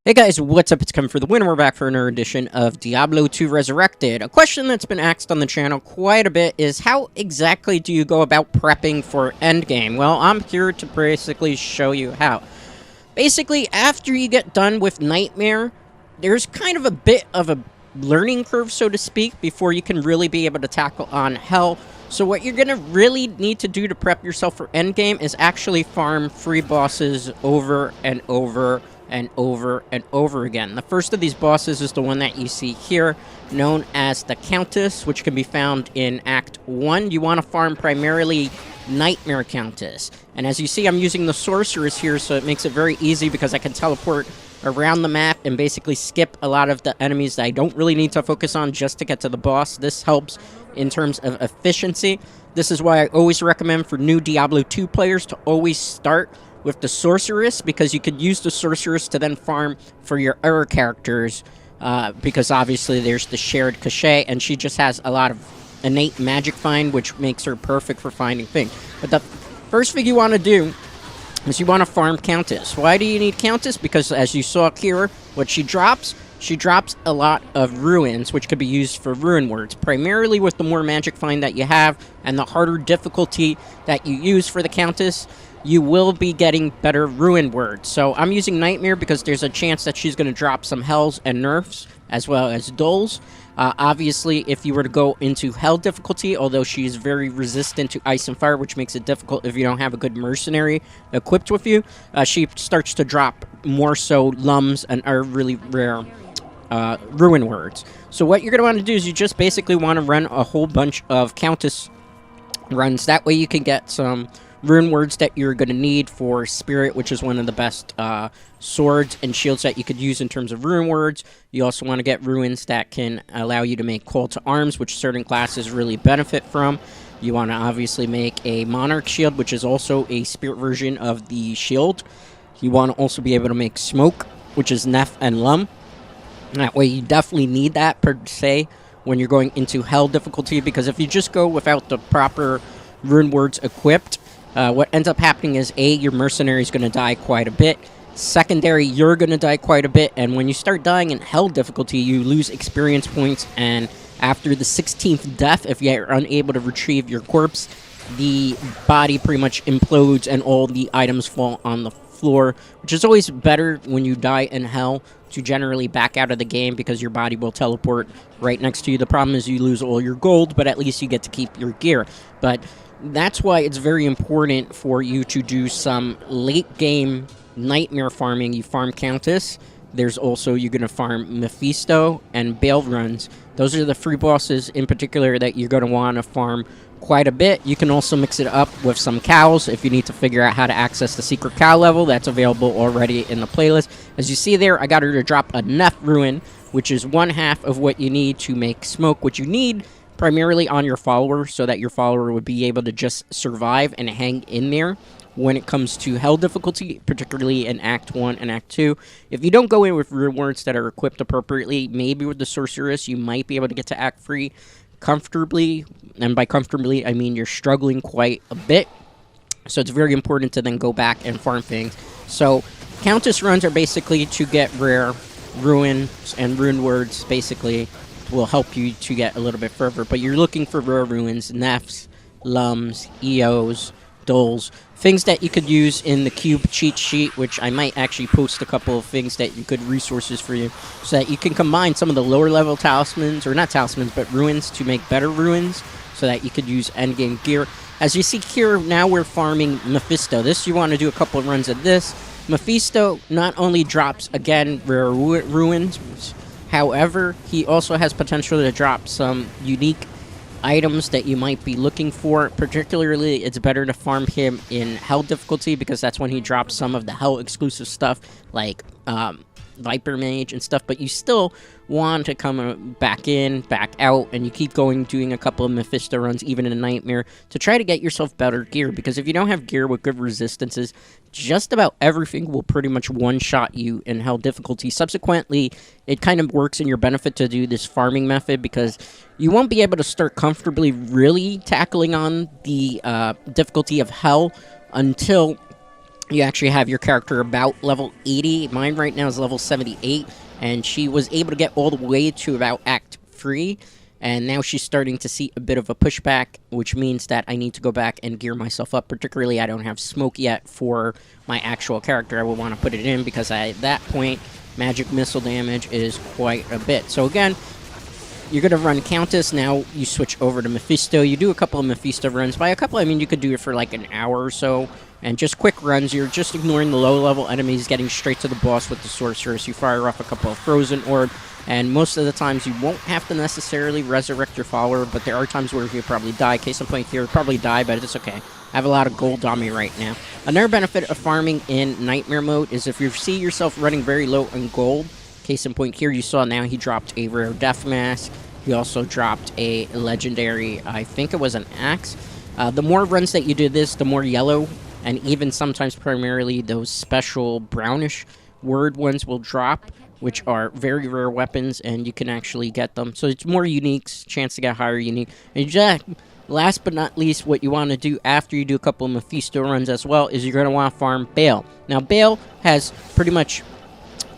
Hey guys, what's up? It's coming for the win. We're back for another edition of Diablo 2 Resurrected. A question that's been asked on the channel quite a bit is how exactly do you go about prepping for Endgame? Well, I'm here to basically show you how. Basically, after you get done with Nightmare, there's kind of a bit of a learning curve, so to speak, before you can really be able to tackle on Hell. So what you're going to really need to do to prep yourself for Endgame is actually farm free bosses over and over and over and over again. The first of these bosses is the one that you see here, known as the Countess, which can be found in Act 1. You want to farm primarily Nightmare Countess. And as you see, I'm using the Sorceress here, so it makes it very easy because I can teleport around the map and basically skip a lot of the enemies that I don't really need to focus on just to get to the boss. This helps in terms of efficiency. This is why I always recommend for new Diablo 2 players to always start with the Sorceress, because you could use the Sorceress to then farm for your other characters, because obviously there's the shared cachet, and she just has a lot of innate magic find, which makes her perfect for finding things. But the first thing you want to do is you want to farm Countess. Why do you need Countess? Because as you saw here, what she drops a lot of ruins, which could be used for rune words. Primarily with the more magic find that you have, and the harder difficulty that you use for the Countess, you will be getting better ruin words. So I'm using Nightmare because there's a chance that she's going to drop some hells and nerfs, as well as dulls. Obviously, if you were to go into Hell difficulty, although she is very resistant to ice and fire, which makes it difficult if you don't have a good mercenary equipped with you, she starts to drop more so lums and are really rare ruin words. So what you're going to want to do is you just basically want to run a whole bunch of Countess runs. That way you can get some rune words that you're going to need for Spirit, which is one of the best swords and shields that you could use in terms of rune words. You also want to get ruins that can allow you to make call to arms, which certain classes really benefit from. You want to obviously make a Monarch shield, which is also a Spirit version of the shield. You want to also be able to make smoke, which is Nef and Lum. That way you definitely need that per se when you're going into Hell difficulty, because if you just go without the proper rune words equipped, what ends up happening is, A, your mercenary is going to die quite a bit. Secondary, you're going to die quite a bit. And when you start dying in Hell difficulty, you lose experience points. And after the 16th death, if you're unable to retrieve your corpse, the body pretty much implodes and all the items fall on the floor, which is always better when you die in Hell to generally back out of the game, because your body will teleport right next to you. The problem is you lose all your gold, but at least you get to keep your gear. But that's why it's very important for you to do some late game Nightmare farming. You farm Countess. There's also, you're going to farm Mephisto and Bale runs. Those are the free bosses in particular that you're going to want to farm quite a bit. You can also mix it up with some cows if you need to figure out how to access the secret cow level. That's available already in the playlist. As you see there, I got her to drop a Nef ruin, which is 1/2 of what you need to make smoke, which you need primarily on your follower, so that your follower would be able to just survive and hang in there when it comes to Hell difficulty, particularly in Act 1 and Act 2. If you don't go in with rune words that are equipped appropriately, maybe with the Sorceress, you might be able to get to Act 3 comfortably. And by comfortably, I mean you're struggling quite a bit. So it's very important to then go back and farm things. So Countess runs are basically to get rare ruins, and rune words basically will help you to get a little bit further. But you're looking for rare ruins, Nefs, Lums, EOs, Dulls, things that you could use in the cube cheat sheet, which I might actually post a couple of things that you could resources for you, so that you can combine some of the lower level talismans, or not talismans, but ruins, to make better ruins, so that you could use endgame gear. As you see here, now we're farming Mephisto. This, you want to do a couple of runs of this. Mephisto not only drops, again, rare ruins, however, he also has potential to drop some unique items that you might be looking for. Particularly, it's better to farm him in Hell difficulty, because that's when he drops some of the Hell exclusive stuff, like Viper Mage and stuff. But you still want to come back in, back out, and you keep going, doing a couple of Mephisto runs, even in a Nightmare, to try to get yourself better gear. Because if you don't have gear with good resistances, just about everything will pretty much one-shot you in Hell difficulty. Subsequently, it kind of works in your benefit to do this farming method, because you won't be able to start comfortably really tackling on the difficulty of Hell until You actually have your character about level 80. Mine right now is level 78, and she was able to get all the way to about Act 3, and now she's starting to see a bit of a pushback, which means that I need to go back and gear myself up. Particularly, I don't have smoke yet for my actual character. I will want to put it in because at that point, magic missile damage is quite a bit. So again, you're going to run Countess. Now you switch over to Mephisto. You do a couple of Mephisto runs. By a couple, I mean you could do it for like an hour or so. And just quick runs. You're just ignoring the low-level enemies, getting straight to the boss with the Sorceress. You fire off a couple of Frozen Orb. And most of the times you won't have to necessarily resurrect your follower, but there are times where you probably die. Case in point here, you'll probably die, but it's okay. I have a lot of gold on me right now. Another benefit of farming in Nightmare mode is if you see yourself running very low on gold, case in point here, you saw now he dropped a rare Death Mask. He also dropped a legendary, I think it was an axe. The more runs that you do this, the more yellow, and even sometimes primarily those special brownish word ones will drop, which are very rare weapons, and you can actually get them. So it's more unique, chance to get higher unique. And last but not least, what you want to do after you do a couple of Mephisto runs as well is you're going to want to farm Bale. Now, Bale has pretty much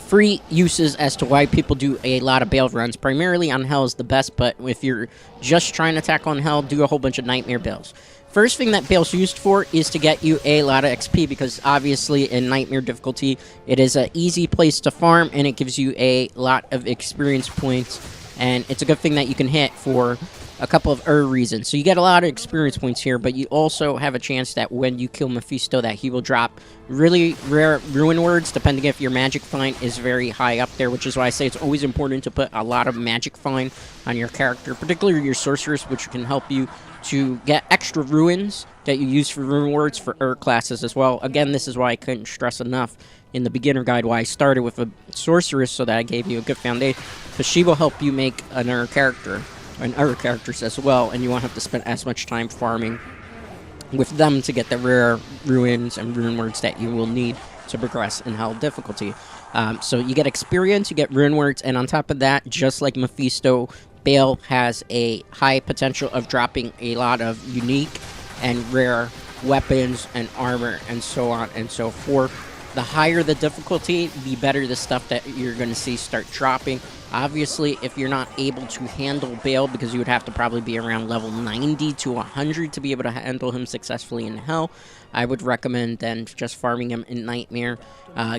free uses as to why people do a lot of Bale runs. Primarily on Hell is the best, but if you're just trying to attack on Hell, do a whole bunch of Nightmare Bales. First thing that Bale's used for is to get you a lot of XP, because obviously in Nightmare difficulty, it is an easy place to farm, and it gives you a lot of experience points, and it's a good thing that you can hit for a couple of reasons. So you get a lot of experience points here, but you also have a chance that when you kill Mephisto that he will drop really rare Ruin Words, depending if your Magic Find is very high up there, which is why I say it's always important to put a lot of Magic Find on your character, particularly your Sorceress, which can help you to get extra ruins that you use for Ruin Words for classes as well. Again, this is why I couldn't stress enough in the beginner guide why I started with a Sorceress, so that I gave you a good foundation, because she will help you make another character and other characters as well, and you won't have to spend as much time farming with them to get the rare ruins and Ruin Words that you will need to progress in Hell difficulty. So you get experience, you get Ruin Words, and on top of that, just like Mephisto, Bale has a high potential of dropping a lot of unique and rare weapons and armor and so on and so forth. The higher the difficulty, the better the stuff that you're going to see start dropping. Obviously, if you're not able to handle Bale, because you would have to probably be around level 90 to 100 to be able to handle him successfully in Hell, I would recommend then just farming him in Nightmare.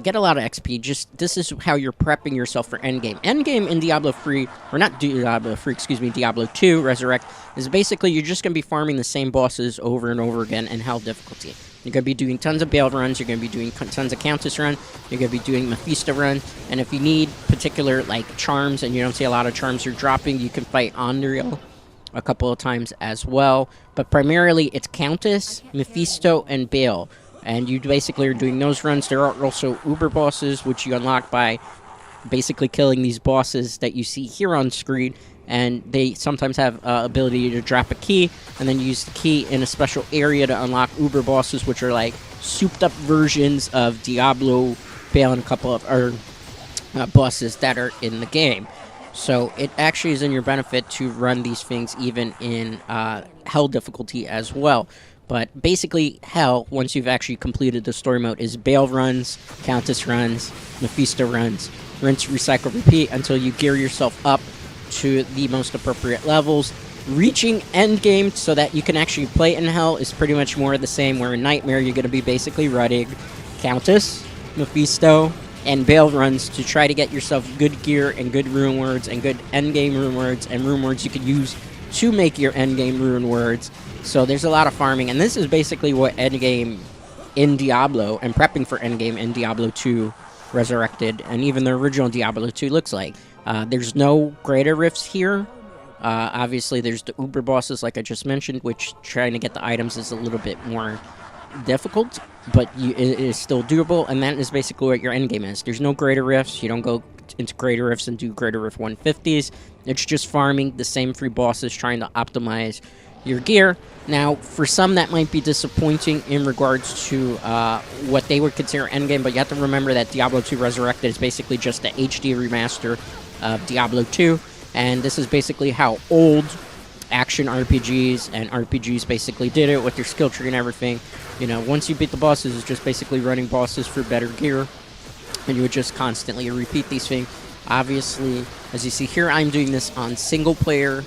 Get a lot of XP. This is how you're prepping yourself for Endgame. Endgame in Diablo 3, or not Diablo 3, excuse me, Diablo 2 Resurrect, is basically you're just going to be farming the same bosses over and over again in Hell difficulty. You're going to be doing tons of Bale runs, you're going to be doing tons of Countess run, you're going to be doing Mephisto run, and if you need particular, like, charms, and you don't see a lot of charms you're dropping, you can fight Andriel a couple of times as well. But primarily, it's Countess, Mephisto, and Bale. And you basically are doing those runs. There are also Uber bosses, which you unlock by basically killing these bosses that you see here on screen. And they sometimes have ability to drop a key, and then use the key in a special area to unlock Uber bosses, which are like souped-up versions of Diablo, Bale, and a couple of bosses that are in the game. So it actually is in your benefit to run these things even in Hell difficulty as well. But basically, Hell, once you've actually completed the story mode, is Bale runs, Countess runs, Mephisto runs, rinse, recycle, repeat until you gear yourself up to the most appropriate levels. Reaching Endgame so that you can actually play in Hell is pretty much more of the same, where in Nightmare you're going to be basically running Countess, Mephisto, and Bale runs to try to get yourself good gear and good Ruin Words and good Endgame Ruin Words and Ruin Words you could use to make your Endgame Ruin Words. So there's a lot of farming, and this is basically what Endgame in Diablo and prepping for Endgame in Diablo 2 Resurrected and even the original Diablo 2 looks like. There's no greater rifts here. Obviously, there's the Uber bosses, like I just mentioned, which trying to get the items is a little bit more difficult, but it is still doable, and that is basically what your endgame is. There's no greater rifts. You don't go into greater rifts and do greater rift 150s. It's just farming the same three bosses, trying to optimize your gear. Now, for some, that might be disappointing in regards to what they would consider endgame, but you have to remember that Diablo 2 Resurrected is basically just the HD remaster of Diablo 2, and this is basically how old action RPGs, and RPGs basically did it with their skill tree and everything. You know, once you beat the bosses, it's just basically running bosses for better gear, and you would just constantly repeat these things. Obviously, as you see here, I'm doing this on single-player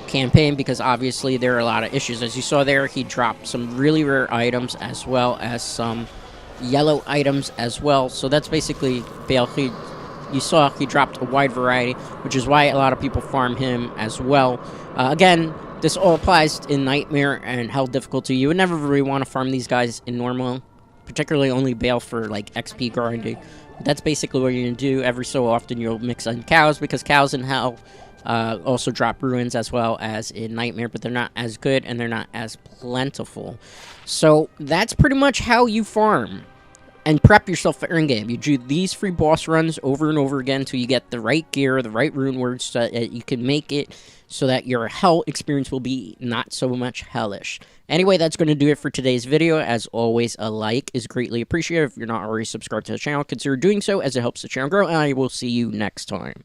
campaign because obviously there are a lot of issues. As you saw there, he dropped some really rare items as well as some yellow items as well. So that's basically Bale. You saw he dropped a wide variety, which is why a lot of people farm him as well. Again, this all applies in Nightmare and Hell difficulty. You would never really want to farm these guys in normal, particularly only Bale for like XP grinding. But that's basically what you're going to do. Every so often you'll mix in cows, because cows in Hell also drop ruins as well as in Nightmare, but they're not as good and they're not as plentiful. So that's pretty much how you farm and prep yourself for Endgame. You do these free boss runs over and over again until you get the right gear, the right rune words, so that you can make it so that your Hell experience will be not so much hellish. Anyway, that's going to do it for today's video. As always, a like is greatly appreciated. If you're not already subscribed to the channel, consider doing so, as it helps the channel grow, and I will see you next time.